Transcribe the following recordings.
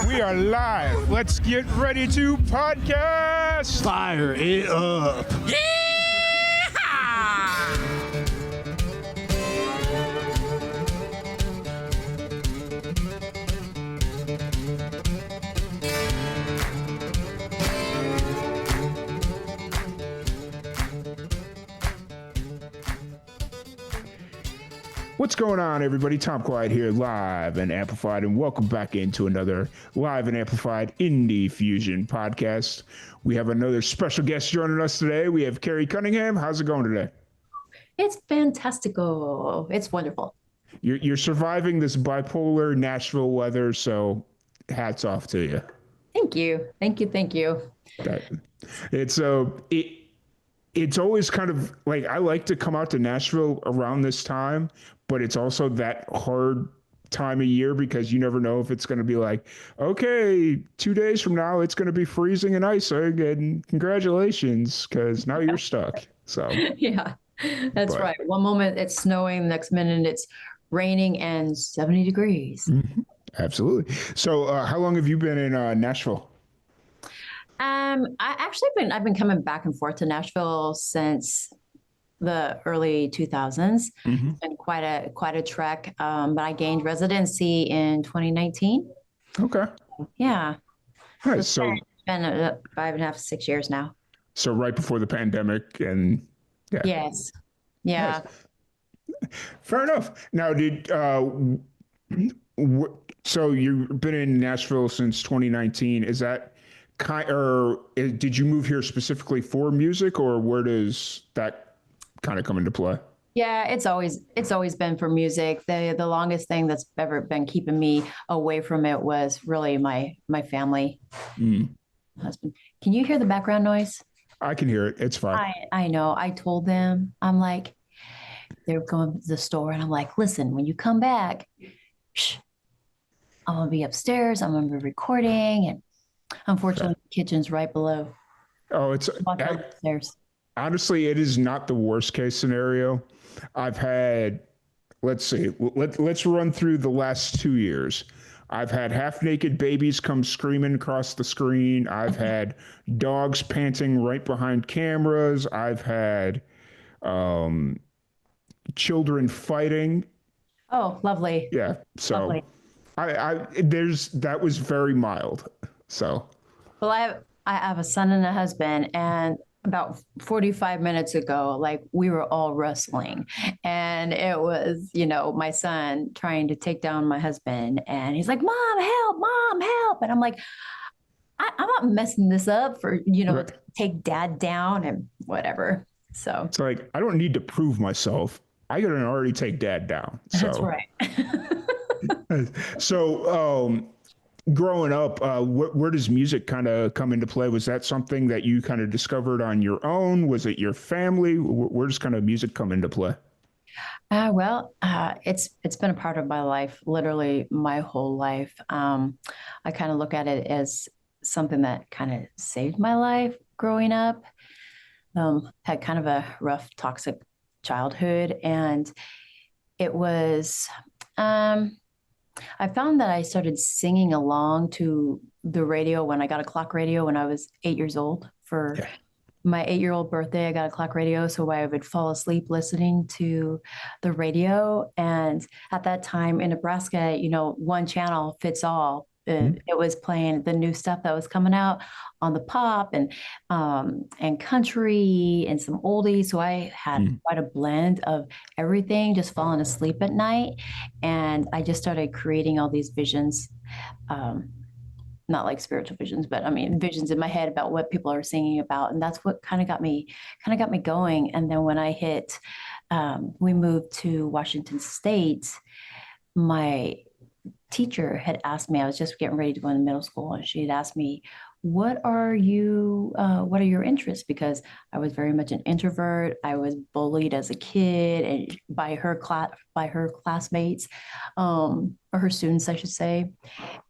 We are live. Let's get ready to podcast. Fire it up. What's going on, everybody? Tom Quiet here, live and amplified, and welcome back into another live and amplified Indie Fusion podcast. We have another special guest joining us today. We have Carrie Cunningham. How's it going today? It's fantastical. It's wonderful. You're surviving this bipolar Nashville weather, so hats off to you. Thank you. Thank you. Thank you. It's always kind of like, I like to come out to Nashville around this time, but it's also that hard time of year because you never know if it's going to be like, okay, 2 days from now, it's going to be freezing and icing, and congratulations, because now you're stuck. So yeah, that's right. One moment it's snowing, next minute it's raining and 70 degrees. Mm-hmm. Absolutely. So how long have you been in Nashville? I've been coming back and forth to Nashville since the early 2000s. Mm-hmm. It's been quite a trek. But I gained residency in 2019. Okay. Yeah. Nice. So it's been 5.5 to 6 years now. So right before the pandemic, and yeah. Yes. Yeah. Nice. Fair enough. Now, so you've been in Nashville since 2019. Is that did you move here specifically for music, or where does that kind of come into play? Yeah, it's always been for music. The longest thing that's ever been keeping me away from it was really my family. Husband. Can you hear the background noise? I can hear it. It's fine. I know. I told them, I'm like, they're going to the store, and I'm like, listen, when you come back, I'm gonna be upstairs. I'm gonna be recording, and unfortunately, the kitchen's right below. Oh, upstairs. Honestly, it is not the worst case scenario. I've had, let's run through the last 2 years. I've had half-naked babies come screaming across the screen. I've had dogs panting right behind cameras. I've had children fighting. Oh, lovely. Yeah. So lovely. That was very mild. So. Well, I have a son and a husband, and about 45 minutes ago, like, we were all wrestling, and it was, my son trying to take down my husband, and he's like, Mom, help. And I'm like, I'm not messing this up for, right. To take Dad down and whatever. So it's like, I don't need to prove myself. I can already take Dad down. So. That's right. So, growing up, where does music kind of come into play? Was that something that you kind of discovered on your own? Was it your family? Where does kind of music come into play? It's been a part of my life, literally my whole life. I kind of look at it as something that kind of saved my life growing up. Had kind of a rough, toxic childhood, and it was I found that I started singing along to the radio when I got a clock radio when I was 8 years old. For my 8-year-old birthday, I got a clock radio, so I would fall asleep listening to the radio. And at that time in Nebraska, one channel fits all. It was playing the new stuff that was coming out on the pop and country and some oldies. So I had quite a blend of everything, just falling asleep at night. And I just started creating all these visions, not like spiritual visions, but I mean, visions in my head about what people are singing about. And that's what kind of got me going. And then when I we moved to Washington State, my teacher had asked me, I was just getting ready to go into middle school, and she had asked me, what are your interests? Because I was very much an introvert. I was bullied as a kid and by her classmates, or her students, I should say.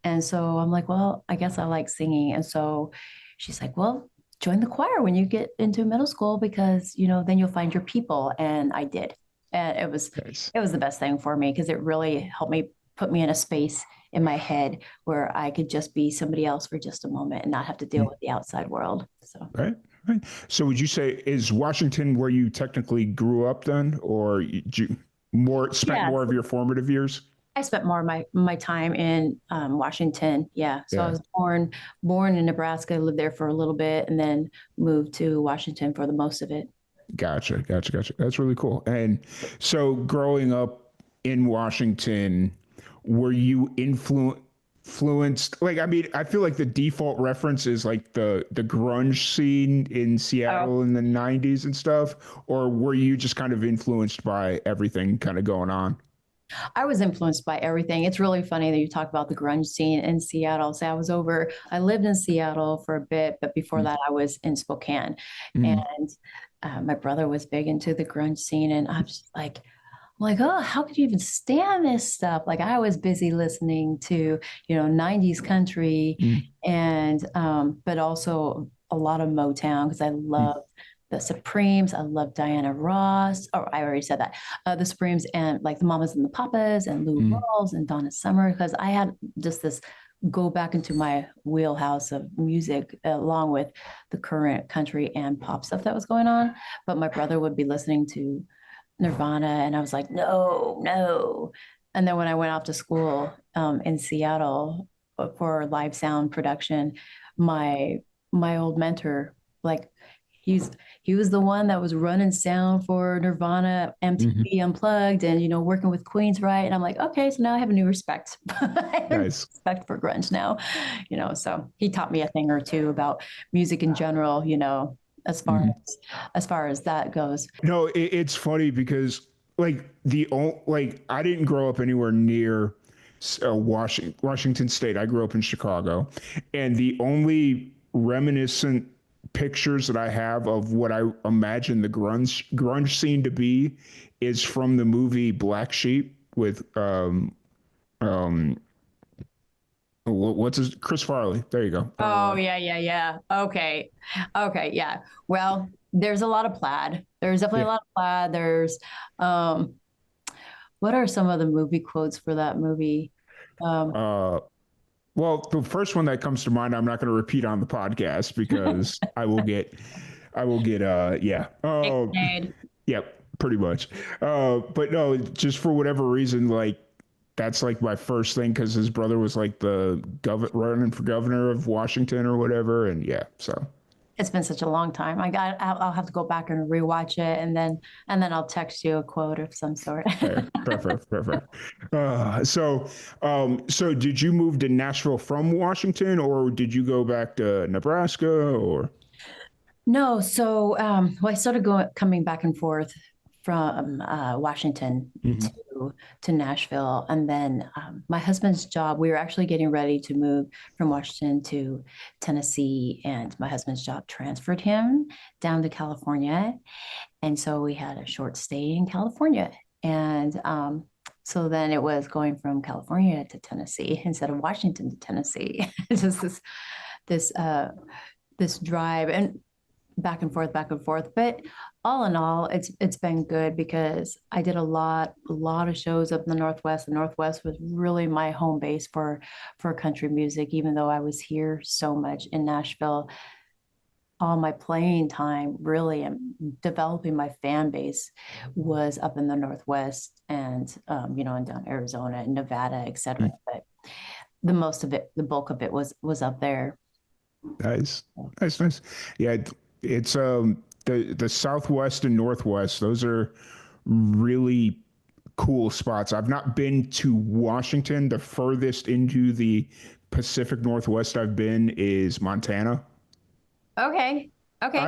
And so I'm like, well, I guess I like singing. And so she's like, well, join the choir when you get into middle school, because, then you'll find your people. And I did. And it was the best thing for me, because it really helped me put me in a space in my head where I could just be somebody else for just a moment and not have to deal with the outside world. So Right. Right. So would you say is Washington where you technically grew up then, or you more spent yeah, more of your formative years? I spent more of my time in Washington. Yeah, so I Yeah. was born in Nebraska, lived there for a little bit, and then moved to Washington for the most of it. Gotcha. Gotcha. Gotcha. That's really cool. And so growing up in Washington, were you influenced? Like, I mean, I feel like the default reference is like the grunge scene in Oh, Seattle in the 90s and stuff, or were you just kind of influenced by everything kind of going on? I was influenced by everything. It's really funny that you talk about the grunge scene in Seattle. So I lived in Seattle for a bit, but before that, I was in Spokane. Mm-hmm. And my brother was big into the grunge scene. And I'm just like, oh, how could you even stand this stuff? Like I was busy listening to, 90s country and but also a lot of Motown because I love the Supremes. I love Diana Ross. Oh, I already said that. The Supremes and like the Mamas and the Papas and Lou Mm-hmm. Rawls and Donna Summer because I had just this go back into my wheelhouse of music along with the current country and pop stuff that was going on. But my brother would be listening to Nirvana, and I was like, no, no. And then when I went off to school in Seattle for live sound production, my my old mentor, like he's he was the one that was running sound for Nirvana, Mm-hmm. MTV Unplugged, and working with Queens, right? And I'm like, okay, so now I have a new respect. I have Nice. respect for grunge now, So he taught me a thing or two about music in general, as far Mm-hmm. as that goes. No, it's funny because like I didn't grow up anywhere near Washington State. I grew up in Chicago, and the only reminiscent pictures that I have of what I imagine the grunge scene to be is from the movie Black Sheep with um what's his Chris Farley. There you go. Oh, yeah, yeah, yeah. Okay. Okay, yeah. Well, there's a lot of plaid. There's definitely Yeah. a lot of plaid. There's um what are some of the movie quotes for that movie? Um Uh, well, the first one that comes to mind, I'm not going to repeat on the podcast because I will get yeah. Oh, Nicknade. yep, pretty much. But no, just for whatever reason, like that's like my first thing because his brother was like the running for governor of Washington or whatever, and yeah, so It's been such a long time. I'll have to go back and rewatch it and then I'll text you a quote of some sort. fair, perfect, perfect. So did you move to Nashville from Washington, or did you go back to Nebraska, or? No, so well, I started coming back and forth from Washington Mhm. to Nashville, and then my husband's job. We were actually getting ready to move from Washington to Tennessee, and my husband's job transferred him down to California, and so we had a short stay in California, and so then it was going from California to Tennessee instead of Washington to Tennessee. It's just this drive, and back and forth. But all in all, it's been good because I did a lot of shows up in the Northwest. The Northwest was really my home base for country music, even though I was here so much in Nashville. All my playing time, really, and developing my fan base was up in the Northwest and and down Arizona and Nevada, etc. But the bulk of it was up there. Nice, nice, nice. Yeah, it's the Southwest and Northwest. Those are really cool spots. I've not been to Washington. The furthest into the Pacific Northwest I've been is Montana. Okay. Okay.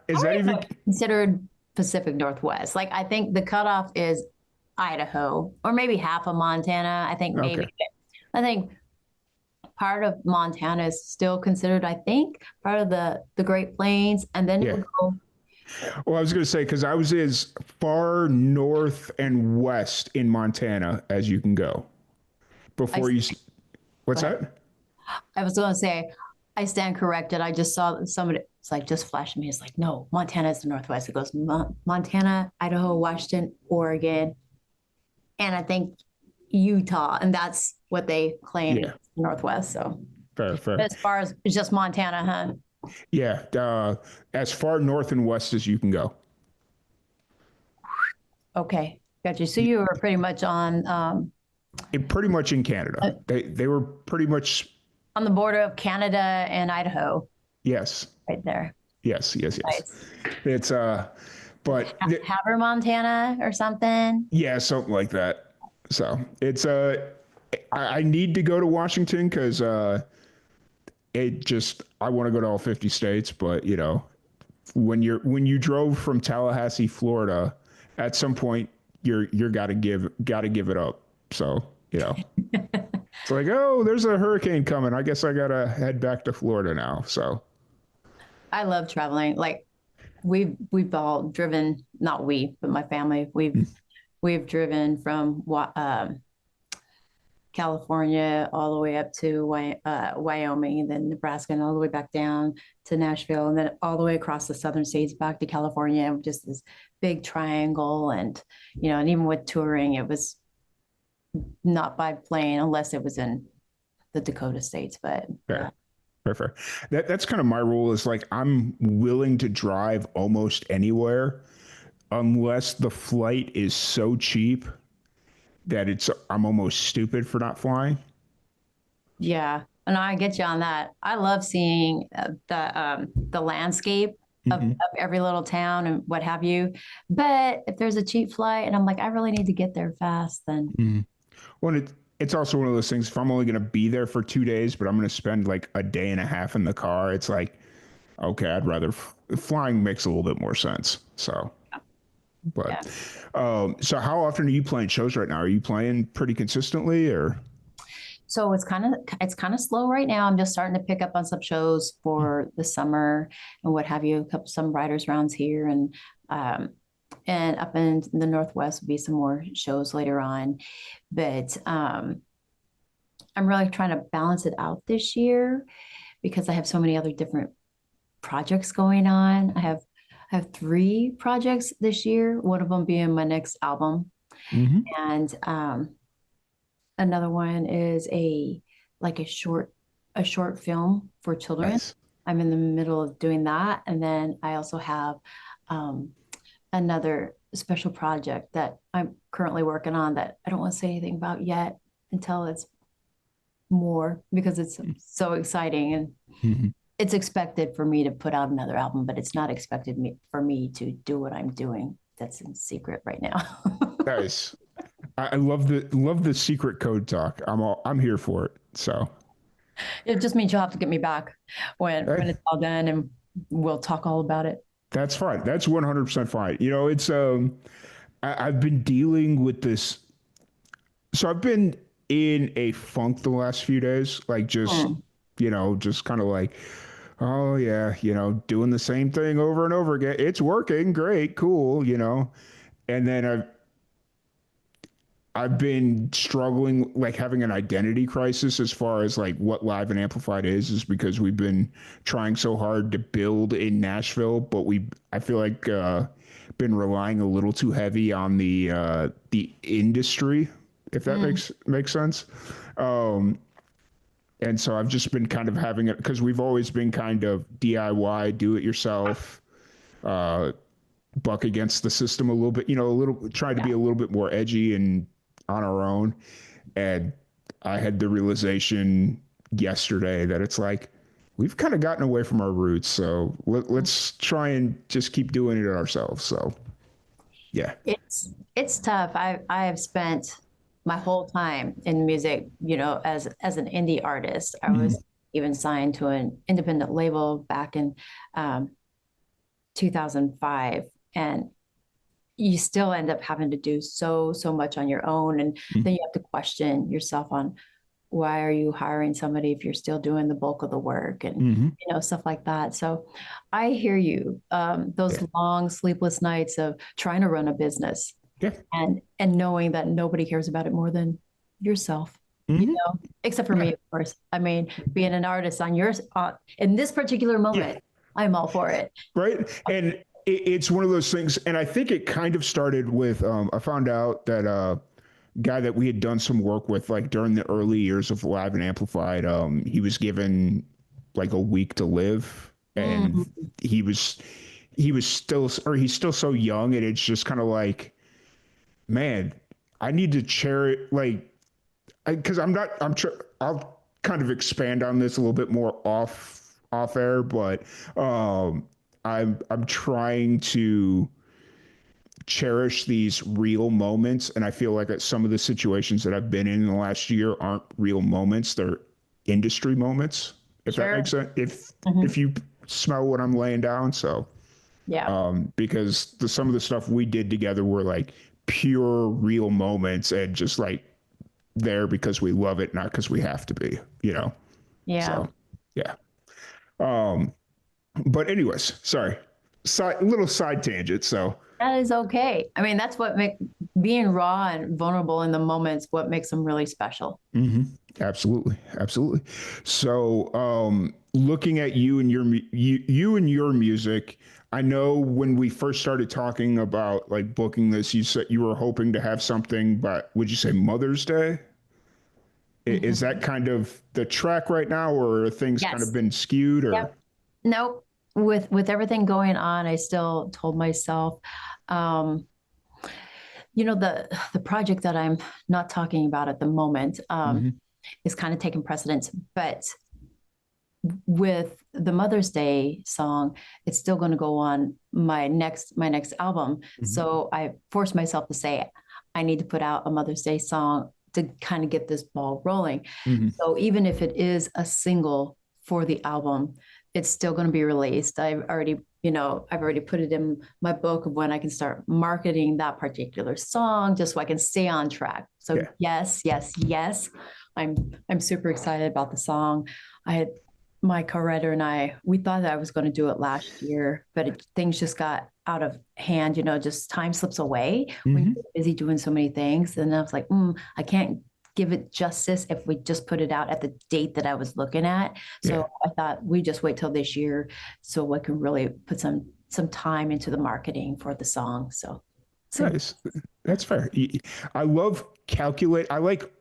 Is I that don't even even know if it's considered Pacific Northwest. Like I think the cutoff is Idaho or maybe half of Montana. I think okay? maybe I think part of Montana is still considered, I think, part of the Great Plains. And then it Yeah. would go Well, I was going to say because I was as far north and west in Montana as you can go I before you. go What's ahead. that? I was gonna say I stand corrected. I just saw somebody it's like just flashed me. It's like, no, Montana is the Northwest. It goes Montana, Idaho, Washington, Oregon, and I think Utah, and that's what they claim Yeah, Northwest. So fair, fair. as far as it's just Montana, huh? Yeah, as far north and west as you can go. Okay, got you. So you were pretty much Pretty much in Canada. uh, They were pretty much on the border of Canada and Idaho, yes, right there. yes. Nice. It's but Haber, Montana, or something. yeah, something like that. So it's I need to go to Washington because it just I want to go to all 50 states, but you know when you drove from Tallahassee, Florida, at some point you're gotta give it up. So you know it's like, oh, there's a hurricane coming. I guess I gotta head back to Florida now. So I love traveling. Like we've all driven, not we, but my family. We've driven from California all the way up to Wyoming, and then Nebraska, and all the way back down to Nashville, and then all the way across the southern states back to California. Just this big triangle, and and even with touring, it was not by plane unless it was in the Dakota states. But fair, fair. That's kind of my rule. Is like I'm willing to drive almost anywhere unless the flight is so cheap that I'm almost stupid for not flying. yeah, and I get you on that. I love seeing the landscape of every little town and what have you. But if there's a cheap flight and I'm like, I really need to get there fast, then Well, it's also one of those things. If I'm only going to be there for 2 days, but I'm going to spend like a day and a half in the car, it's like, okay, I'd rather flying makes a little bit more sense. So, yeah. but so how often are you playing shows right now? Are you playing pretty consistently, or? So it's kind of slow right now. I'm just starting to pick up on some shows for the summer and what have you. Some writers rounds here, and up in the Northwest will be some more shows later on. But I'm really trying to balance it out this year because I have so many other different projects going on. I have three projects this year. One of them being my next album, Mm-hmm. and another one is a short film for children. Nice. I'm in the middle of doing that, and then I also have um, another special project that I'm currently working on that I don't want to say anything about yet until it's more, because it's so exciting, and Mm-hmm. it's expected for me to put out another album, but it's not expected for me to do what I'm doing. That's in secret right now. Nice. I love the secret code talk. I'm here for it. So It just means you'll have to get me back when hey, it's all done, and we'll talk all about it. that's fine. That's 100% fine. You know, it's I've been dealing with this. So I've been in a funk the last few days, like just Hmm. just kind of like, oh yeah, doing the same thing over and over again. It's working, great, cool. And then I've been struggling, like having an identity crisis as far as like what Live and Amplified is because we've been trying so hard to build in Nashville, but I feel like been relying a little too heavy on the industry, if that Mm. makes sense. Um, and so I've just been kind of having it because we've always been kind of DIY, do it yourself, uh, buck against the system a little bit, a little try to Yeah. be a little bit more edgy and on our own. And I had the realization yesterday that it's like we've kind of gotten away from our roots. So let's try and just keep doing it ourselves. So yeah. It's tough. I have spent my whole time in music, as an indie artist. I Mhm. was even signed to an independent label back in um, 2005, and you still end up having to do so much on your own, and then you have to question yourself on why are you hiring somebody if you're still doing the bulk of the work, and Mm-hmm. stuff like that. So I hear you. Those Yeah. long sleepless nights of trying to run a business, Yeah. and knowing that nobody cares about it more than yourself, Mm-hmm. except for me, Yeah. of course. I mean, being an artist on yours in this particular Yeah. moment, I'm all for it. Right. And it's one of those things. And I think it kind of started with, I found out that, guy that we had done some work with, like during the early years of Live and Amplified. He was given like a week to live, and Mm, he was he's still so young, and it's just kind of like, man, I need to cherish, like, because I'm not, I'll kind of expand on this a little bit more off air, but um, I'm trying to cherish these real moments, and I feel like some of the situations that I've been in the last year aren't real moments; they're industry moments. If that makes sure. sense, Hmm. if you smell what I'm laying down, so Yeah. because some of the stuff we did together were like pure real moments and just like there because we love it, not because we have to be, you know? Yeah. So, yeah. Um, but anyways, sorry, little side tangent. So, That is okay. I mean, that's what make being raw and vulnerable in the moments what makes them really special. mm-hmm, absolutely, absolutely. So, looking at you and you and your music, I know when we first started talking about like booking this, you said you were hoping to have something, but would you say Mother's Day? Is Mhm. that kind of the track right now, or are things kind of Yes. been skewed, or? Yep. Nope. With everything going on, I still told myself, um, the project that I'm not talking about at the moment Mm-hmm. is kind of taking precedence. But with the Mother's Day song, it's still going to go on my next album. Mm-hmm. So I forced myself to say I need to put out a Mother's Day song to kind of get this ball rolling. Mm-hmm. So even if it is a single for the album, it's still going to be released. I've already put it in my book of when I can start marketing that particular song, just so I can stay on track. So Yeah. yes, yes, yes, I'm super excited about the song. I had my co-writer and we thought that I was going to do it last year, but things just got out of hand. Just time slips away when Mm-hmm. you're busy doing so many things. And I was like, I can't give it justice if we just put it out at the date that I was looking at. Yeah. So I thought we just wait till this year so I can really put some time into the marketing for the song. So Nice. That's fair. I love calculate. I like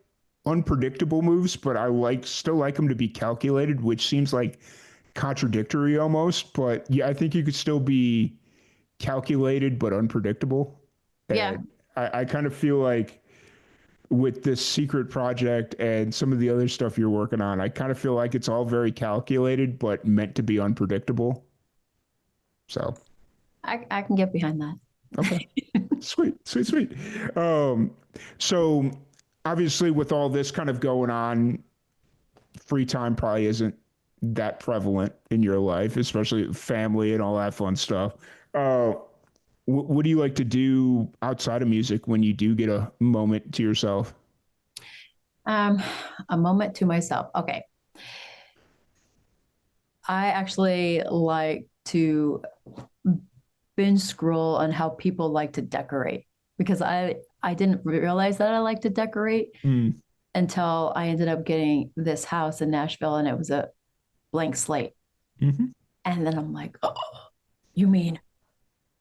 unpredictable moves, but I still like them to be calculated, which seems like contradictory almost. But yeah, I think you could still be calculated but unpredictable. yeah, And I kind of feel like with this secret project and some of the other stuff you're working on, I kind of feel like it's all very calculated but meant to be unpredictable. So, I can get behind that. okay. Sweet, sweet, sweet. Um, so obviously with all this kind of going on, free time probably isn't that prevalent in your life, especially family and all that fun stuff. Uh, what do you like to do outside of music when you do get a moment to yourself? Um, a moment to myself. Okay. I actually like to binge scroll on how people like to decorate because I didn't realize that I like to decorate Mm. until I ended up getting this house in Nashville and it was a blank slate. Hmm. And then I'm like, oh, you mean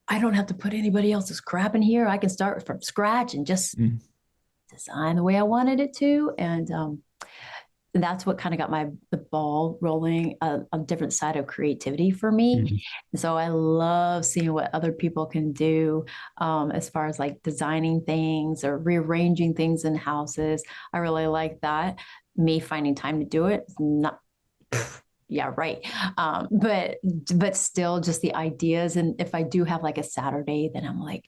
I don't have to put anybody else's crap in here? I can start from scratch and just Mm. design the way I wanted it to. And that's what kind of got the ball rolling, a different side of creativity for me. Hmm. And so I love seeing what other people can do as far as like designing things or rearranging things in houses. I really like that. Me finding time to do it, not yeah, right. But still just the ideas. And if I do have like a Saturday, then I'm like,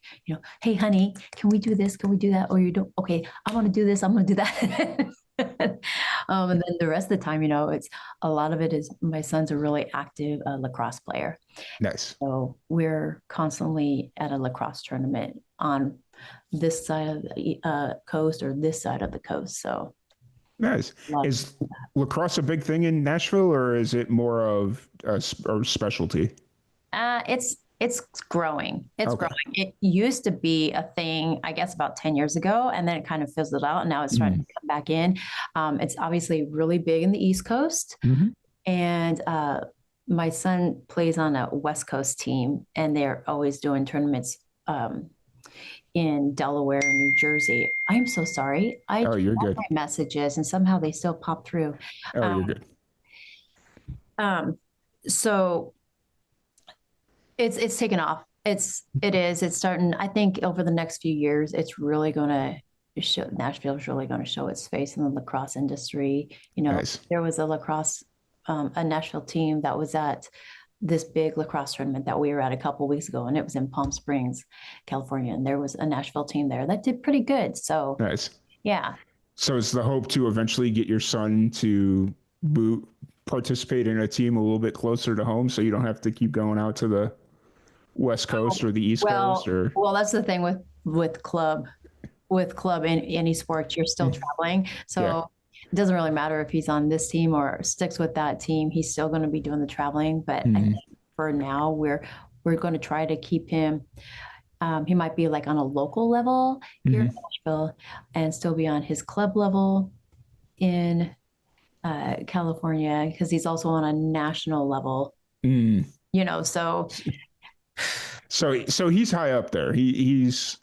hey honey, can we do this? Can we do that? Or you don't, okay, I want to do this, I'm gonna do that. And then the rest of the time, it's a lot of it is my son's a really active lacrosse player. Nice. So we're constantly at a lacrosse tournament on this side of the coast or this side of the coast. So Nice. love Is lacrosse a big thing in Nashville, or is it more of a specialty? It's growing. It's growing. Okay. It used to be a thing, I guess, about 10 years ago, and then it kind of fizzled out, and now it's starting Mm. to come back in. It's obviously really big in the East Coast, Hmm. and my son plays on a West Coast team, and they're always doing tournaments in Delaware and New Jersey. I'm so sorry. I Oh, check you're all good. my messages and somehow they still pop through. Oh, Um, you're good. um, so it's taken off. It's starting. I think over the next few years, it's really going to show. Nashville is really going to show its face in the lacrosse industry. You know, Nice. there was a Nashville team that was at this big lacrosse tournament that we were at a couple of weeks ago, and it was in Palm Springs, California, and there was a Nashville team there that did pretty good. So, Nice. yeah. So it's the hope to eventually get your son to boot, participate in a team a little bit closer to home, so you don't have to keep going out to the West Coast or the East Coast, or Well, that's the thing with club in any sports, you're still traveling. yeah. So it doesn't really matter if he's on this team or sticks with that team. He's still going to be doing the traveling. But I think for now, we're going to try to keep him. He might be like on a local level here in Nashville and still be on his club level in California because he's also on a national level. You know, so So he's high up there. He's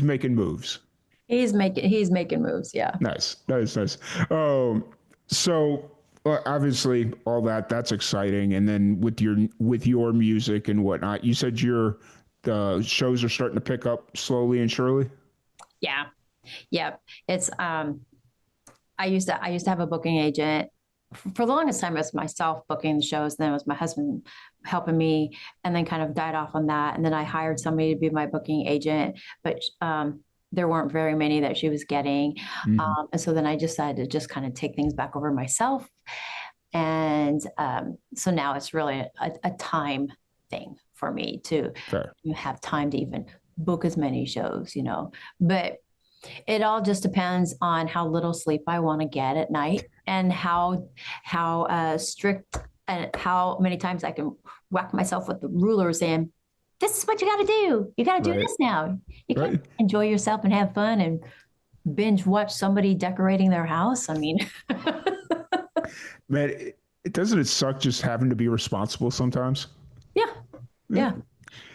making moves. he's making moves. Yeah. Nice, nice, nice. So obviously all that's exciting, and then with your music and whatnot, you said the shows are starting to pick up slowly and surely. Yeah. Yep. It's I used to have a booking agent for the longest time. It was myself booking the shows, then it was my husband helping me, and then kind of died off on that. And then I hired somebody to be my booking agent, but there weren't very many that she was getting. And so then I decided to just kind of take things back over myself. And so now it's really a time thing for me to Fair. have time to even book as many shows, but it all just depends on how little sleep I want to get at night and how strict and how many times I can whack myself with the ruler saying, this is what you got to do. You got to do Right. this now. You can't Right. enjoy yourself and have fun and binge watch somebody decorating their house. I mean, Man, it doesn't it suck just having to be responsible sometimes? yeah.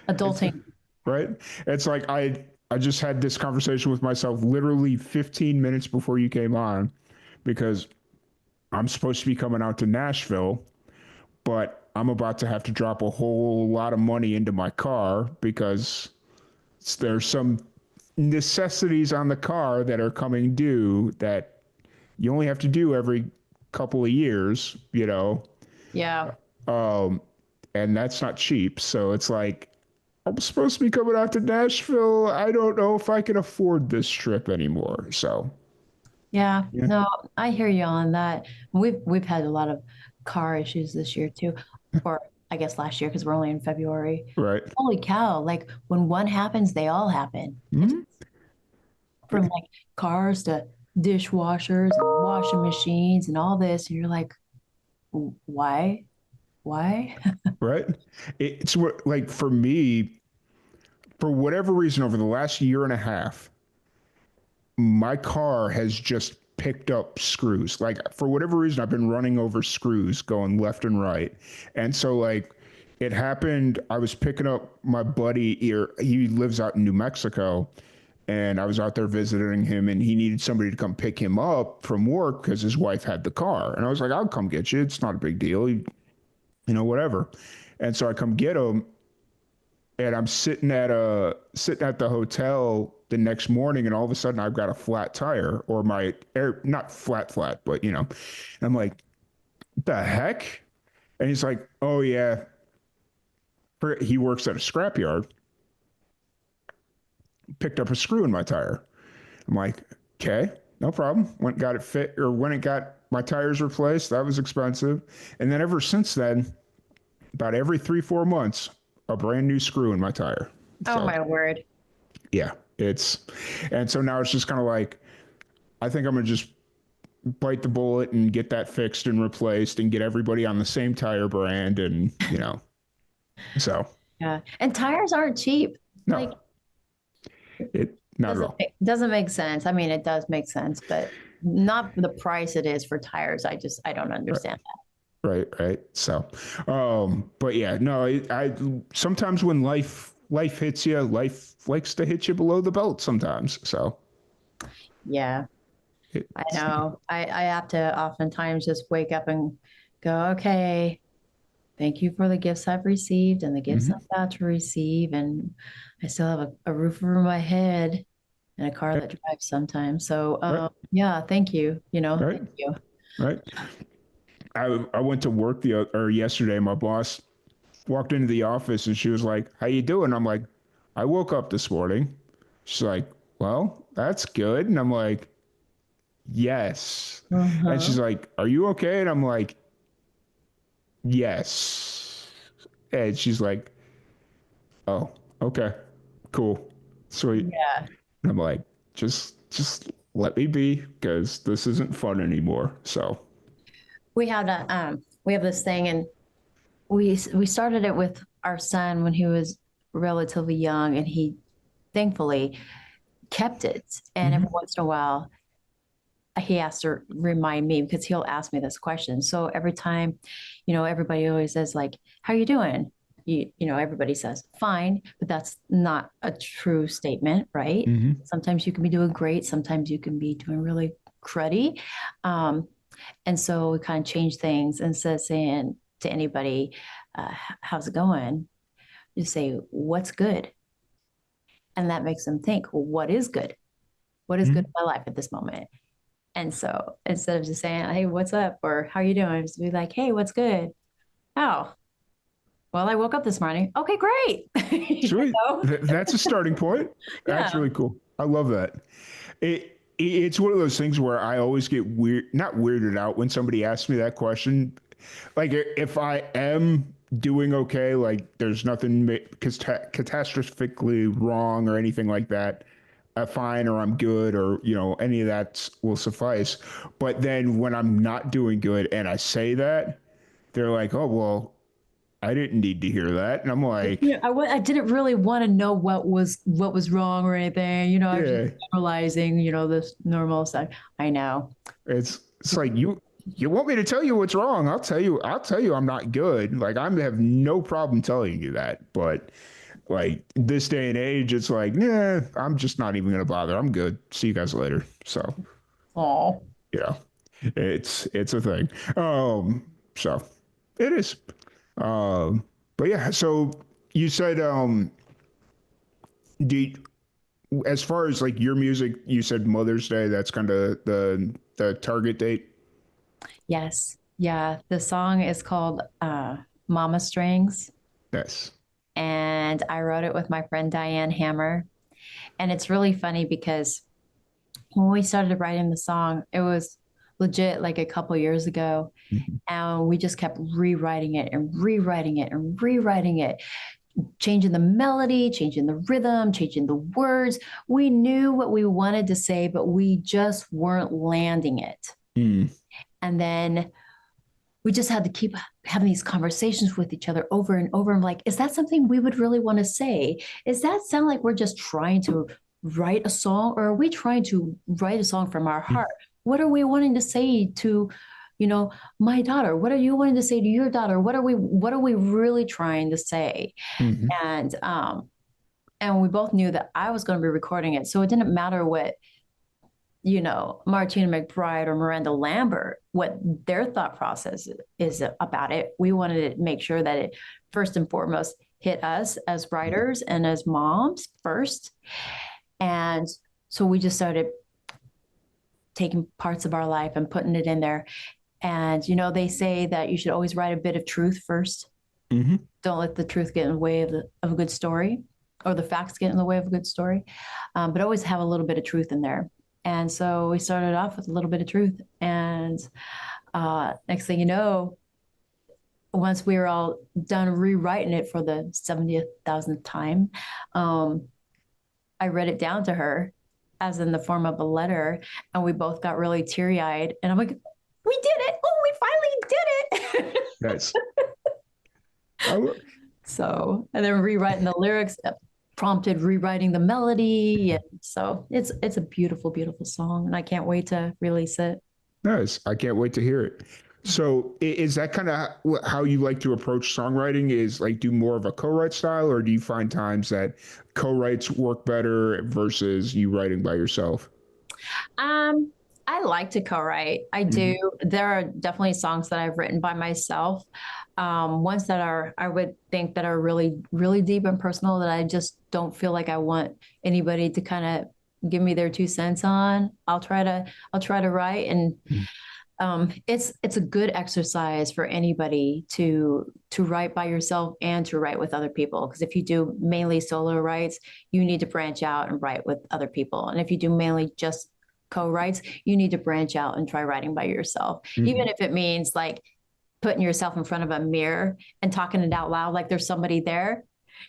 Adulting. Right? It's like I just had this conversation with myself literally 15 minutes before you came on because I'm supposed to be coming out to Nashville, but I'm about to have to drop a whole lot of money into my car because there's some necessities on the car that are coming due that you only have to do every couple of years, Yeah. and that's not cheap. So it's like, I'm supposed to be coming out to Nashville. I don't know if I can afford this trip anymore. So, Yeah. yeah, No, I hear you on that. We've had a lot of car issues this year too, or I guess last year because we're only in February. right. Holy cow! Like when one happens, they all happen. From like cars to dishwashers and washing machines and all this, and you're like, why? Why? Right. It's what, like, for me, for whatever reason, over the last year and a half, my car has just picked up screws. Like, for whatever reason, I've been running over screws going left and right. And so, like, it happened. I was picking up my buddy here. He lives out in New Mexico. And I was out there visiting him, and he needed somebody to come pick him up from work because his wife had the car. And I was like, I'll come get you. It's not a big deal. Whatever. And so I come get him, and I'm sitting at the hotel the next morning, and all of a sudden I've got a flat tire, or my air, not flat, but and I'm like, the heck? And he's like, oh yeah, he works at a scrapyard, picked up a screw in my tire. I'm like, okay, no problem. Went and got it fit, or went and got my tires replaced. That was expensive. And then ever since then, about every 3-4 months, a brand new screw in my tire. Oh So my word. yeah, and so now it's just kind of like, I think I'm gonna just bite the bullet and get that fixed and replaced and get everybody on the same tire brand, and so Yeah. And tires aren't cheap. no, Like it not at all. doesn't make sense. I mean, it does make sense, but not the price it is for tires. I don't understand Right. So, but yeah, no, I sometimes when life life hits you. Life likes to hit you below the belt sometimes. So Yeah, I it's know. I have to oftentimes just wake up and go, okay, thank you for the gifts I've received and the gifts I'm mhm. about to receive. And I still have a roof over my head and a car that drives sometimes. So, Right, yeah, thank you. right, Thank you. right. I went to work or yesterday. My boss walked into the office and she was like, "How you doing?" I'm like, "I woke up this morning." She's like, "Well, that's good." And I'm like, "Yes." And Uh-huh. she's like, "Are you okay?" And I'm like, "Yes." And she's like, "Oh, okay, cool, sweet." Yeah. And I'm like, just let me be because this isn't fun anymore. So, We have this thing, and we started it with our son when he was relatively young, and he thankfully kept it. And every mhm, once in a while, he has to remind me because he'll ask me this question. So every time, everybody always says like, "How you doing?" Everybody says fine, but that's not a true statement, right? mhm, Sometimes you can be doing great. Sometimes you can be doing really cruddy. Um, and so we kind of change things instead of saying to anybody, how's it going? You say, what's good? And that makes them think, well, what is good? What is good mhm. in my life at this moment? And so instead of just saying, hey, what's up? Or how you doing? Just be like, hey, what's good? Oh, well, I woke up this morning. Okay, great. Sweet. That's a starting point. That's Yeah. really cool. I love that. It's one of those things where I always get not weirded out when somebody asks me that question. Like if I am doing okay, like there's nothing catastrophically wrong or anything like that, fine, or I'm good, or any of that will suffice. But then when I'm not doing good and I say that, they're like, "Oh well, I didn't need to hear that," and I'm like, I didn't really want to know what was wrong or anything. I was just "Yeah." generalizing, this normal stuff. I know. It's like you want me to tell you what's wrong. I'll tell you I'm not good. Like I have no problem telling you that. But like this day and age, it's like, yeah, I'm just not even gonna bother. I'm good. See you guys later. So, Oh, you know, it's a thing. So it is. Um, but yeah, so you said do you, as far as like your music, you said Mother's Day, that's kind of the target date. yes. Yeah. The song is called Mama Strings. Yes. And I wrote it with my friend Diane Hammer. And it's really funny because when we started writing the song, it was legit like a couple years ago. Mhm. And we just kept rewriting it and rewriting it and rewriting it, changing the melody, changing the rhythm, changing the words. We knew what we wanted to say, but we just weren't landing it. Mm. And then we just had to keep having these conversations with each other over and over. I'm like, is that something we would really want to say? Does that sound like we're just trying to write a song, or are we trying to write a song from our heart? What are we wanting to say to, my daughter? What are you wanting to say to your daughter? What are we really trying to say? Mm-hmm. And we both knew that I was going to be recording it. So it didn't matter what Martina McBride or Miranda Lambert, what their thought process is about it. We wanted to make sure that it first and foremost hit us as writers and as moms first. And so we just started taking parts of our life and putting it in there. And, they say that you should always write a bit of truth first. Mm-hmm. Don't let the truth get in the way of a good story, or the facts get in the way of a good story. But always have a little bit of truth in there. And so we started off with a little bit of truth. And next thing you know, once we were all done rewriting it for the 70,000th time, I read it down to her as in the form of a letter. And we both got really teary eyed. And I'm like, we did it. Oh, we finally did it. Nice. I, So, and then rewriting the lyrics prompted rewriting the melody. And so it's a beautiful, beautiful song. And I can't wait to release it. nice. I can't wait to hear it. So is that kind of how you like to approach songwriting? Is like do more of a co-write style, or do you find times that co-writes work better versus you writing by yourself? Um, I like to co-write. I do. Hmm. There are definitely songs that I've written by myself. Ones that are, I would think that are really, really deep and personal that I just don't feel like I want anybody to kind of give me their 2 cents on. I'll try to write, and it's a good exercise for anybody to write by yourself and to write with other people. Because if you do mainly solo writes, you need to branch out and write with other people. And if you do mainly just co-writes, you need to branch out and try writing by yourself, even Hmm. if it means like putting yourself in front of a mirror and talking it out loud like there's somebody there.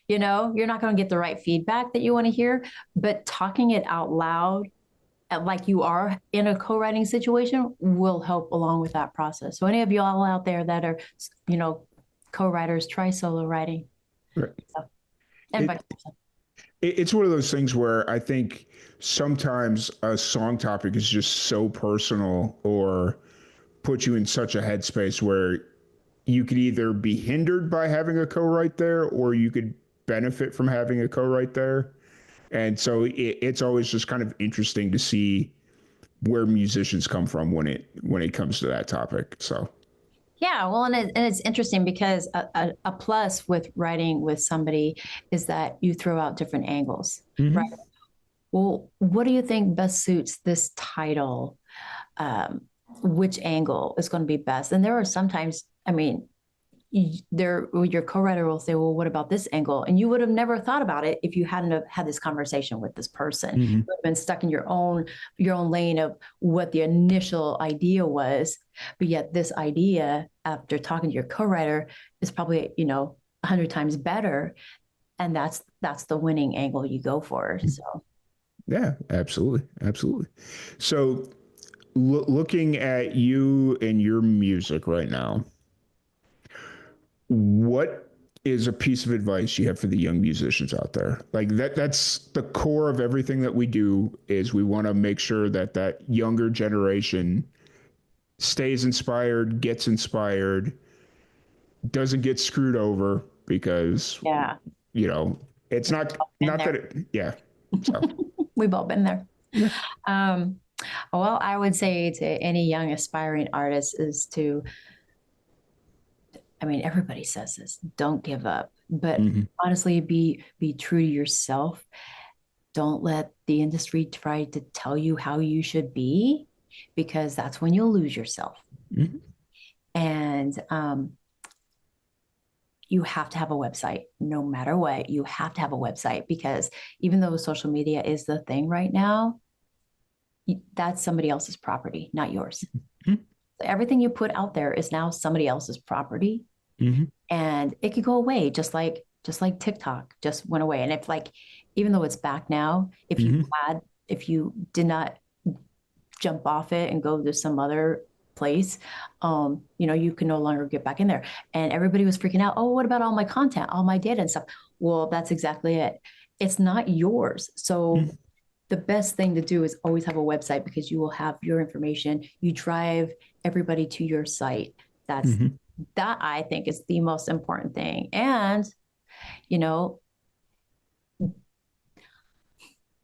You're not going to get the right feedback that you want to hear, but talking it out loud like you are in a co-writing situation will help along with that process. So any of y'all out there that are, you know, co-writers, try solo writing. Right. So, and vice It, versa. it's one of those things where I think sometimes a song topic is just so personal or put you in such a headspace where you could either be hindered by having a co-write there or you could benefit from having a co-write there. And so it's always just kind of interesting to see where musicians come from when it comes to that topic. So, Yeah, well, and it's interesting because a plus with writing with somebody is that you throw out different angles, right? hmm. Well, what do you think best suits this title? Um, which angle is going to be best? And there are sometimes, I mean, your co-writer will say, well, what about this angle? And you would have never thought about it if you hadn't have had this conversation with this person. You Hmm. would have been stuck in your own lane of what the initial idea was. But yet this idea, after talking to your co-writer, is probably 100 times better. And that's the winning angle you go for. So Yeah, absolutely, absolutely. So, looking at you and your music right now, what is a piece of advice you have for the young musicians out there? Like that's the core of everything that we do is we want to make sure that that younger generation stays inspired, gets inspired, doesn't get screwed over because yeah, you know, it's we've all been not that there. it, yeah. So, We've all been there. yeah. Um, well, I would say to any young aspiring artist is to, I mean, everybody says this, don't give up, but Hmm. honestly, be true to yourself. Don't let the industry try to tell you how you should be, because that's when you'll lose yourself. Hmm. And you have to have a website, no matter what. You have to have a website because even though social media is the thing right now, that's somebody else's property, not yours. Everything you put out there is now somebody else's property, Hmm. and it could go away just like TikTok just went away. And if like even though it's back now, Hmm. if you did not jump off it and go to some other place, you can no longer get back in there. And everybody was freaking out. Oh, what about all my content, all my data and stuff? Well, that's exactly it. It's not yours. So the best thing to do is always have a website because you will have your information. You drive everybody to your site. Hmm. That I think is the most important thing. And, you know,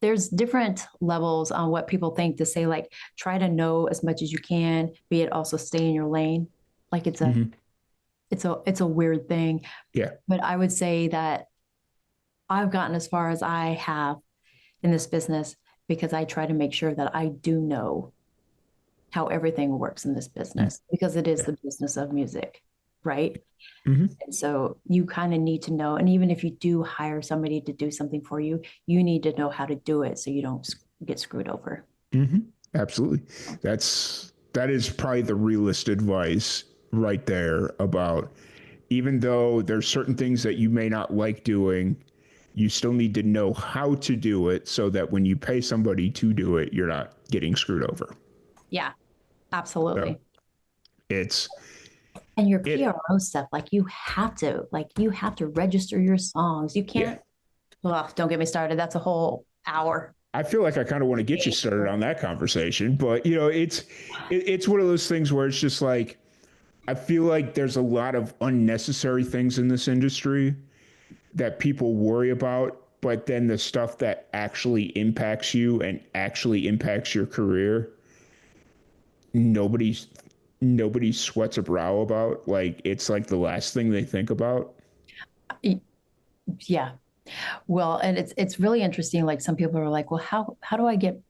there's different levels on what people think to say, like, try to know as much as you can, be it also stay in your lane. Like Hmm. it's a weird thing. Yeah. But I would say that I've gotten as far as I have in this business because I try to make sure that I do know how everything works in this business because it is Yeah. the business of music, right? Hmm. And so you kind of need to know. And even if you do hire somebody to do something for you, you need to know how to do it so you don't get screwed over. Hmm. Absolutely. That is probably the realest advice right there about even though there's certain things that you may not like doing, you still need to know how to do it so that when you pay somebody to do it, you're not getting screwed over. Yeah, So absolutely. it's And your it PRO stuff, like you have to register your songs. You yeah. can't, well, don't get me started. That's a whole hour. I feel like I kind of want to get you started on that conversation, but you know, it's one of those things where it's just like I feel like there's a lot of unnecessary things in this industry that people worry about, but then the stuff that actually impacts you and actually impacts your career, nobody's nobody sweats a brow about. Like it's like the last thing they think about. Yeah. Well, and it's really interesting. Like some people are like, well, how do I get,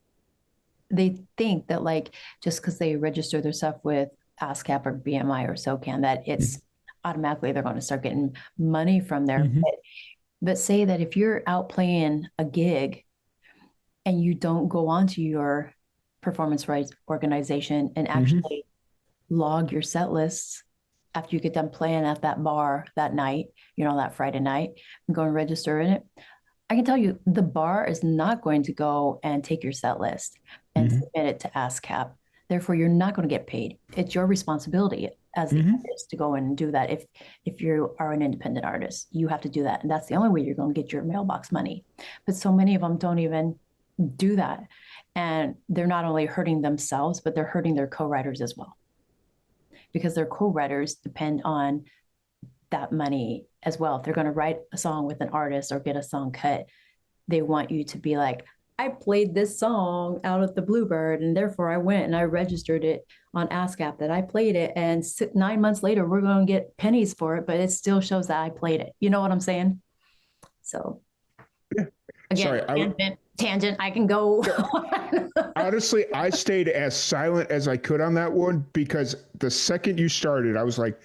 they think that like just because they register their stuff with ASCAP or BMI or SOCAN, that it's automatically they're going to start getting money from there. Mm-hmm. But say that if you're out playing a gig and you don't go onto your performance rights organization and Mm-hmm. actually log your set lists after you get done playing at that bar that night, that Friday night, and go and register in it. I can tell you the bar is not going to go and take your set list and Mm-hmm. submit it to ASCAP. Therefore, you're not going to get paid. It's your responsibility as the Mm-hmm. artist to go and do that. If you are an independent artist, you have to do that, and that's the only way you're going to get your mailbox money. But so many of them don't even do that, and they're not only hurting themselves, but they're hurting their co-writers as well, because their co-writers depend on that money as well. If they're going to write a song with an artist or get a song cut, they want you to be like, I played this song out at the Bluebird, and therefore I went and I registered it on ASCAP that I played it. And 9 months later, we're going to get pennies for it, but it still shows that I played it. You know what I'm saying? So, Yeah. again, Sorry, tangent. I can go. honestly, I stayed as silent as I could on that one because the second you started, I was like,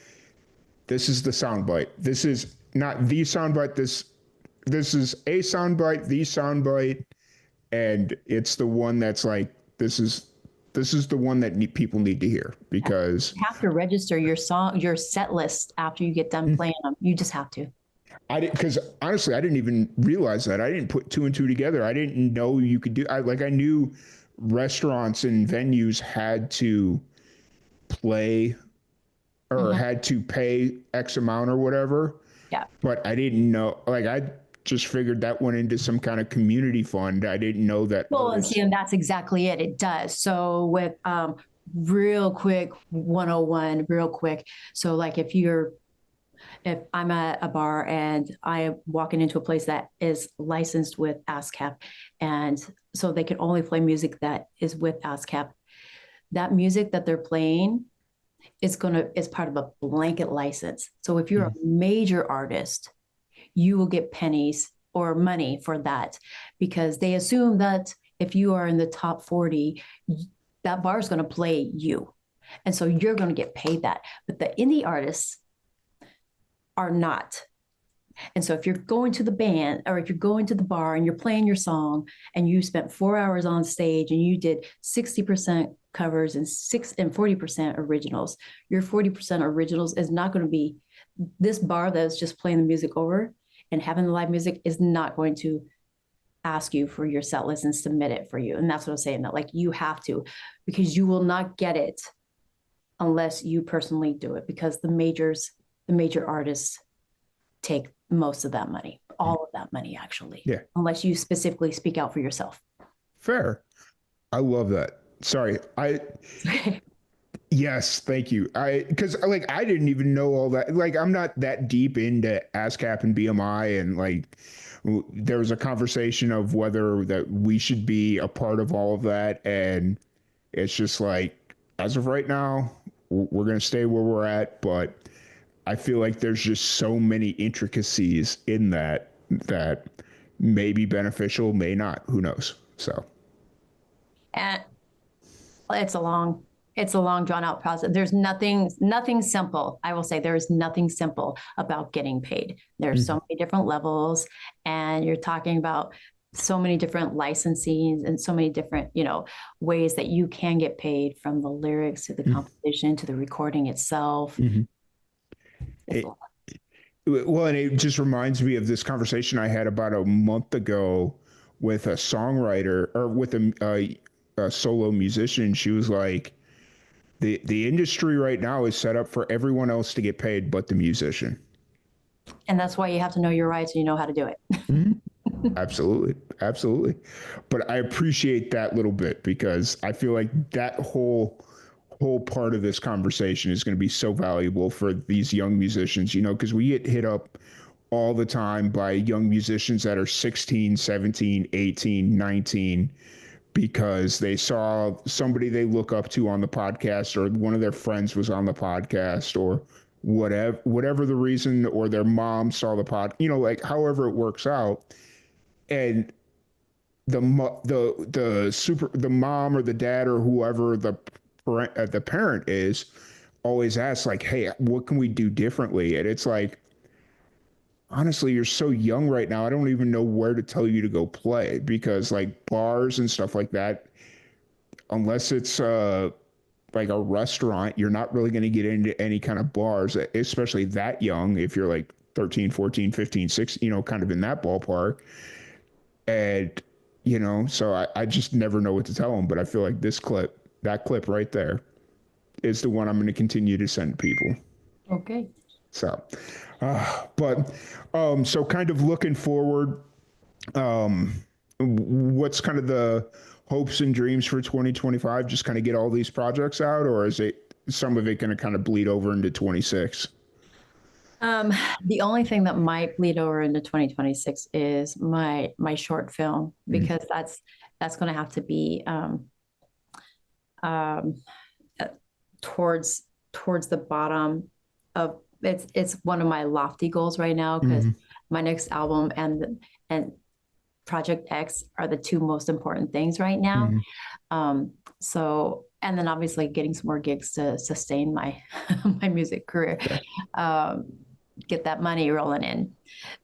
"This is the soundbite. This is not the soundbite. This is a soundbite, the soundbite, and it's the one that's like this is the one that people need to hear because You have to register your set list after you get done playing them. You just have to. I didn't because honestly I didn't even realize that I didn't put two and two together. I didn't know you could do. I knew restaurants and venues had to play or Mm-hmm. had to pay X amount or whatever, Yeah. but I didn't know. Like I just figured that went into some kind of community fund. I didn't know that Well, and see, artists. and that's exactly it. It does. So with real quick 101, real quick. So like if I'm at a bar and I am walking into a place that is licensed with ASCAP, and so they can only play music that is with ASCAP, that music that they're playing is part of a blanket license. So if you're a major artist, you will get pennies or money for that, because they assume that if you are in the top 40, that bar is going to play you. And so you're going to get paid that. But the indie artists are not. And so if you're going to the band or if you're going to the bar and you're playing your song and you spent 4 hours on stage and you did 60% covers and 40% originals, your 40% originals is not going to be, this bar that's just playing the music over and having the live music is not going to ask you for your set list and submit it for you. And that's what I'm saying, that like you have to, because you will not get it unless you personally do it, because the major artists take most of that money, all of that money actually, Yeah, unless you specifically speak out for yourself. fair. I love that. Sorry, I yes, thank you. I because like I didn't even know all that. Like I'm not that deep into ASCAP and BMI, and like there was a conversation of whether that we should be a part of all of that, and it's just like as of right now, we're gonna stay where we're at. But I feel like there's just so many intricacies in that that may be beneficial, may not. Who knows? So And it's a long drawn out process. There's nothing simple. I will say there is nothing simple about getting paid. There's so many different levels, and you're talking about so many different licensings and so many different, ways that you can get paid, from the lyrics to the composition to the recording itself. mm-hmm. It's a it, lot. well, and it just reminds me of this conversation I had about a month ago with a songwriter or with a solo musician. She was like, the industry right now is set up for everyone else to get paid but the musician. And that's why you have to know your rights and you know how to do it. Mm-hmm. Absolutely, absolutely. But I appreciate that little bit because I feel like that whole part of this conversation is going to be so valuable for these young musicians, you know, because we get hit up all the time by young musicians that are 16, 17, 18, 19 because they saw somebody they look up to on the podcast or one of their friends was on the podcast or whatever the reason, or their mom saw the pod, you know, like however it works out. And the mom or the dad or whoever the parent is always asks like, hey, what can we do differently? And it's like, honestly, you're so young right now, I don't even know where to tell you to go play, because like bars and stuff like that, unless it's like a restaurant, you're not really going to get into any kind of bars, especially that young, if you're like 13, 14, 15, 16, you know, kind of in that ballpark. And, you know, so I just never know what to tell them. But I feel like that clip right there, is the one I'm going to continue to send people. Okay. So, but so kind of looking forward, what's kind of the hopes and dreams for 2025? Just kind of get all these projects out, or is it some of it going to kind of bleed over into 26? The only thing that might bleed over into 2026 is my short film, because that's going to have to be um, towards the bottom of it's one of my lofty goals right now, because my next album and Project X are the two most important things right now. So, and then obviously getting some more gigs to sustain my my music career, get that money rolling in.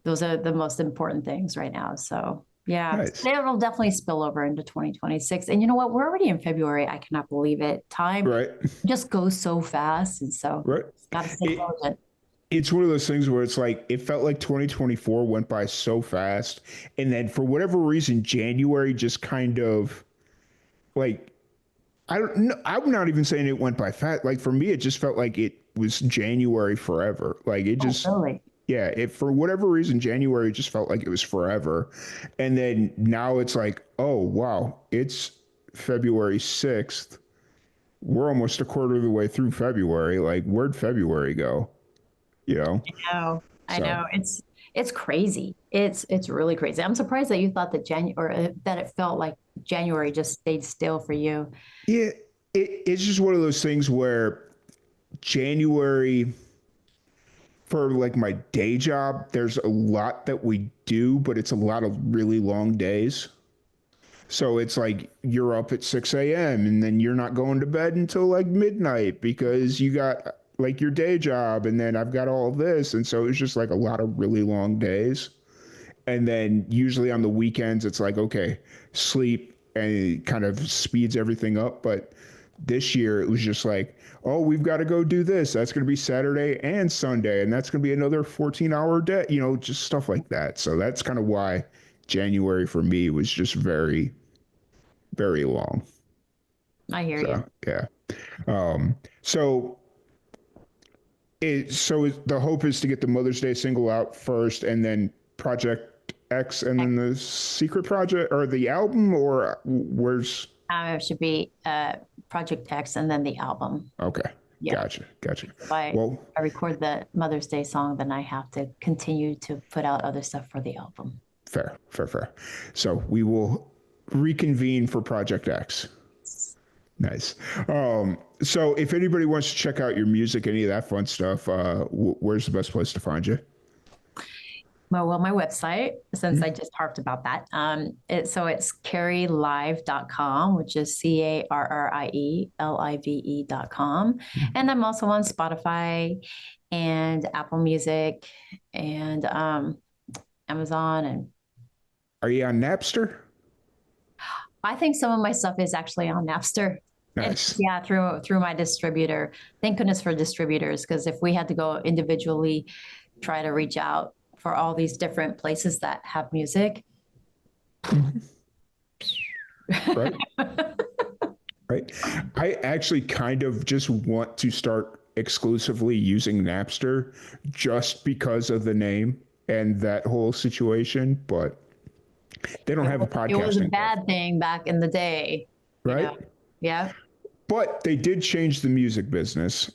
Those are the most important things right now. So yeah, Nice. it'll definitely spill over into 2026. And you know what? We're already in February. I cannot believe it. Time just goes so fast. And so got to stay diligent. It's one of those things where it's like, it felt like 2024 went by so fast. And then for whatever reason, January just kind of like, I don't know. I'm not even saying it went by fast. Like for me, it just felt like it was January forever. Like it just, Really? yeah, it, for whatever reason, January just felt like it was forever. And then now it's like, oh, wow, it's February 6th. We're almost a quarter of the way through February. Like, where'd February go? You know? I So, know. It's crazy. It's really crazy. I'm surprised that you thought that January, or that it felt like January just stayed still for you. yeah, it's just one of those things where January, for like my day job, there's a lot that we do, but it's a lot of really long days. So it's like you're up at 6 a.m. and then you're not going to bed until like midnight because you got like your day job, and then I've got all of this. And so it's just like a lot of really long days. And then usually on the weekends, it's like, okay, sleep, and it kind of speeds everything up. But this year it was just like, oh, we've got to go do this. That's going to be Saturday and Sunday. And that's going to be another 14-hour day, you know, just stuff like that. So that's kind of why January for me was just very, very long. I hear you. So, yeah. So the hope is to get the Mother's Day single out first, and then Project X, and then the secret project or the album, or where's? It should be Project X and then the album. Okay. Yeah. Gotcha. If I record the Mother's Day song, then I have to continue to put out other stuff for the album. Fair. So we will reconvene for Project X. Nice. So if anybody wants to check out your music, any of that fun stuff, where's the best place to find you? Well, my website, since I just harped about that, it's carrielive.com, which is CARRIELIVE.com. And I'm also on Spotify and Apple Music and Amazon. And are you on Napster? I think some of my stuff is actually on Napster. Nice. Yeah, through my distributor. Thank goodness for distributors, because if we had to go individually try to reach out for all these different places that have music. Right. I actually kind of just want to start exclusively using Napster just because of the name and that whole situation, but they don't have a podcasting. It was a bad thing back in the day. Right? You know? Yeah. But they did change the music business.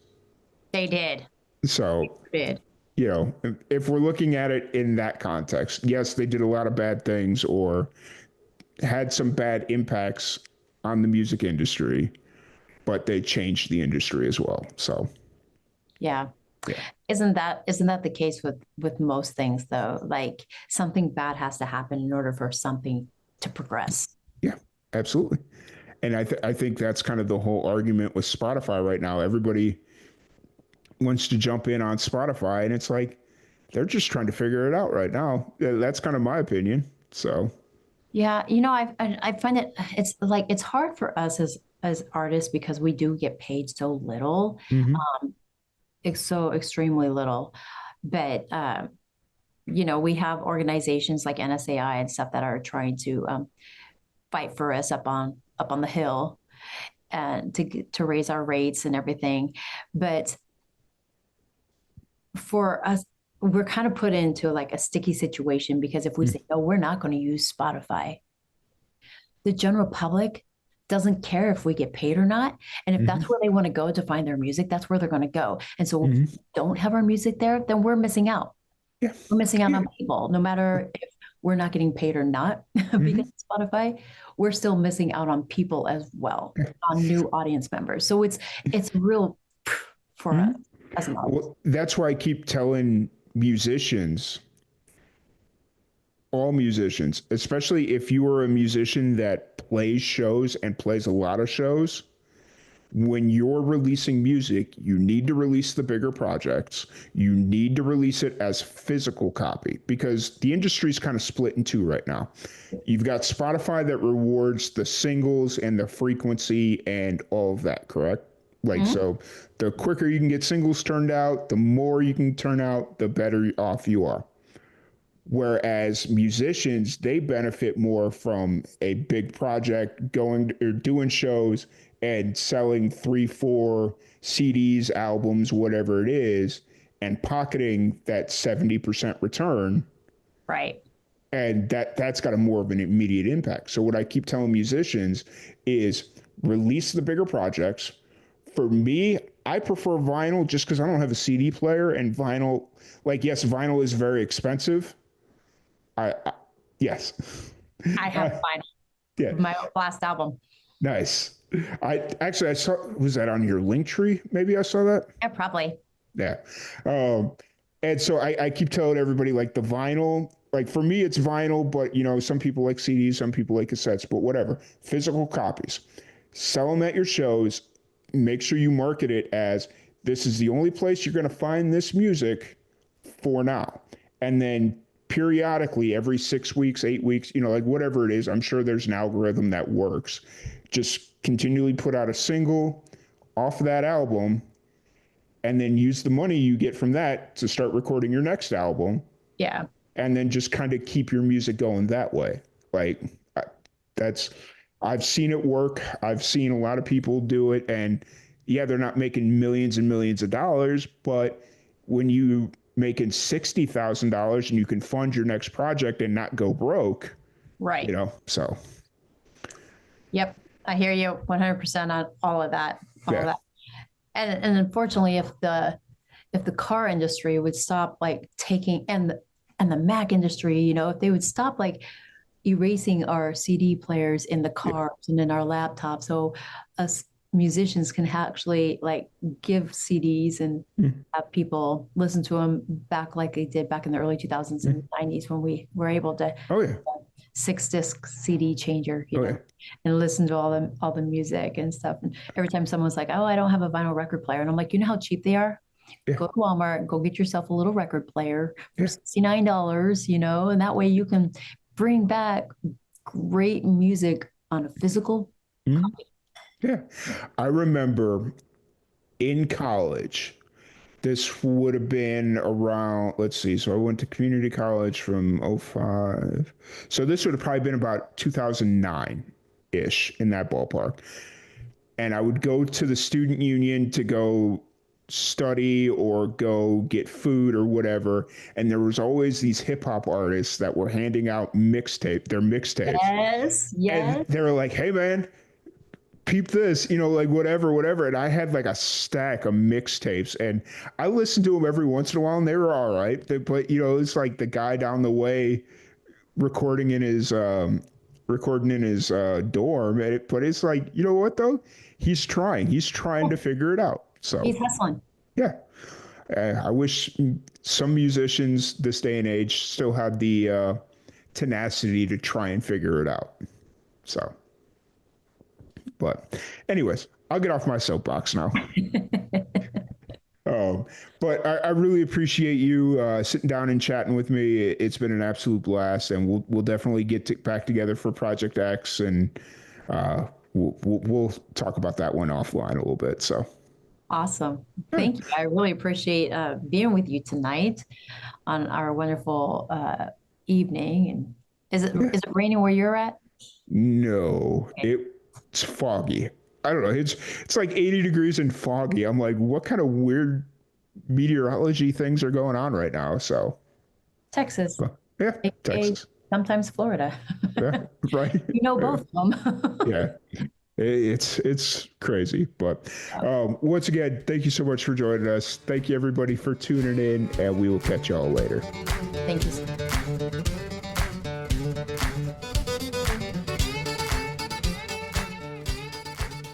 They did. So, They did. you know, if we're looking at it in that context, yes, they did a lot of bad things or had some bad impacts on the music industry, but they changed the industry as well. So, Yeah. yeah. Isn't that the case with most things though? Like something bad has to happen in order for something to progress. Yeah, absolutely. And I think that's kind of the whole argument with Spotify right now. Everybody wants to jump in on Spotify, and it's like they're just trying to figure it out right now. That's kind of my opinion. So, Yeah, I find it's like it's hard for us as artists because we do get paid so little, mm-hmm. it's so extremely little. But we have organizations like NSAI and stuff that are trying to fight for us up on the hill and to raise our rates and everything. But for us, we're kind of put into like a sticky situation because if we say, no, we're not going to use Spotify, the general public doesn't care if we get paid or not. And if that's where they want to go to find their music, that's where they're going to go. And so if we don't have our music there, then we're missing out. Yeah. We're missing out on people, no matter if we're not getting paid or not because of Spotify, we're still missing out on people as well, on new audience members. So it's real for us as an artist. Well, that's why I keep telling musicians, all musicians, especially if you are a musician that plays shows and plays a lot of shows, when you're releasing music, you need to release the bigger projects. You need to release it as physical copy because the industry is kind of split in two right now. You've got Spotify that rewards the singles and the frequency and all of that, correct? Like, so the quicker you can get singles turned out, the more you can turn out, the better off you are. Whereas musicians, they benefit more from a big project, going or doing shows and selling 3, 4 CDs, albums, whatever it is, and pocketing that 70% return. Right. And that's got a more of an immediate impact. So what I keep telling musicians is release the bigger projects. For me, I prefer vinyl just because I don't have a CD player, and vinyl, like, yes, vinyl is very expensive. I yes. I have vinyl. Yeah. My last album. Nice. I saw, was that on your link tree? Maybe I saw that. Yeah, probably. Yeah. Um, and so I keep telling everybody like the vinyl, like for me, it's vinyl, but some people like CDs, some people like cassettes, but whatever. Physical copies. Sell them at your shows. Make sure you market it as this is the only place you're going to find this music for now. And then periodically, every 6 weeks, 8 weeks, like whatever it is, I'm sure there's an algorithm that works. Just continually put out a single off of that album and then use the money you get from that to start recording your next album. Yeah. And then just kind of keep your music going that way. Like that's, I've seen it work. I've seen a lot of people do it. And yeah, they're not making millions and millions of dollars, but when you making $60,000 and you can fund your next project and not go broke, right. So. Yep. I hear you 100% on all of that. All yeah. of that. And unfortunately, if the car industry would stop like taking and the Mac industry, if they would stop like erasing our CD players in the cars and in our laptops, so us musicians can actually like give CDs and have people listen to them back like they did back in the early 2000s and 90s when we were able to 6-disc CD changer, and listen to all the music and stuff. And every time someone's like, "Oh, I don't have a vinyl record player," and I'm like, "You know how cheap they are? Go to Walmart, go get yourself a little record player for $69, and that way you can bring back great music on a physical copy." Yeah, I remember in college. This would have been around, let's see, so I went to community college from '05. So this would have probably been about 2009-ish, in that ballpark. And I would go to the student union to go study or go get food or whatever. And there was always these hip hop artists that were handing out their mixtapes. Yes. And they were like, "Hey man, peep this, like whatever. And I had like a stack of mixtapes, and I listened to them every once in a while, and they were all right. But it's like the guy down the way recording in his dorm. But it's like, you know what though? He's trying. He's trying to figure it out. So He's hustling. yeah, I wish some musicians this day and age still had the tenacity to try and figure it out. So, but anyways, I'll get off my soapbox now. But I really appreciate you sitting down and chatting with me. It's been an absolute blast, and we'll definitely get back together for Project X, and we'll talk about that one offline a little bit. So awesome. Thank you. I really appreciate being with you tonight on our wonderful evening. And is it raining where you're at? No, okay. It's foggy. I don't know. It's like 80 degrees and foggy. I'm like, what kind of weird meteorology things are going on right now? So Texas. Yeah, Texas. Sometimes Florida. Yeah, right. Both of them. Yeah. It's crazy. But once again, thank you so much for joining us. Thank you everybody for tuning in, and we will catch y'all later. Thank you.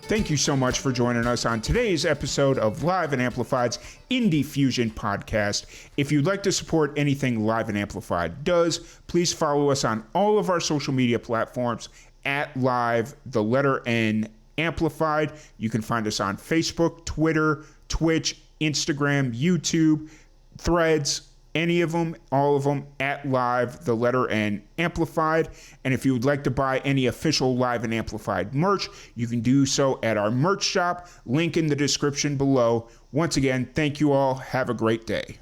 Thank you so much for joining us on today's episode of Live and Amplified's Indie Fusion podcast. If you'd like to support anything Live and Amplified does, please follow us on all of our social media platforms at Live, the letter N, Amplified. You can find us on Facebook, Twitter, Twitch, Instagram, YouTube, Threads, any of them, all of them, at Live, the letter N, Amplified. And if you would like to buy any official Live and Amplified merch, you can do so at our merch shop, link in the description below. Once again, thank you all. Have a great day.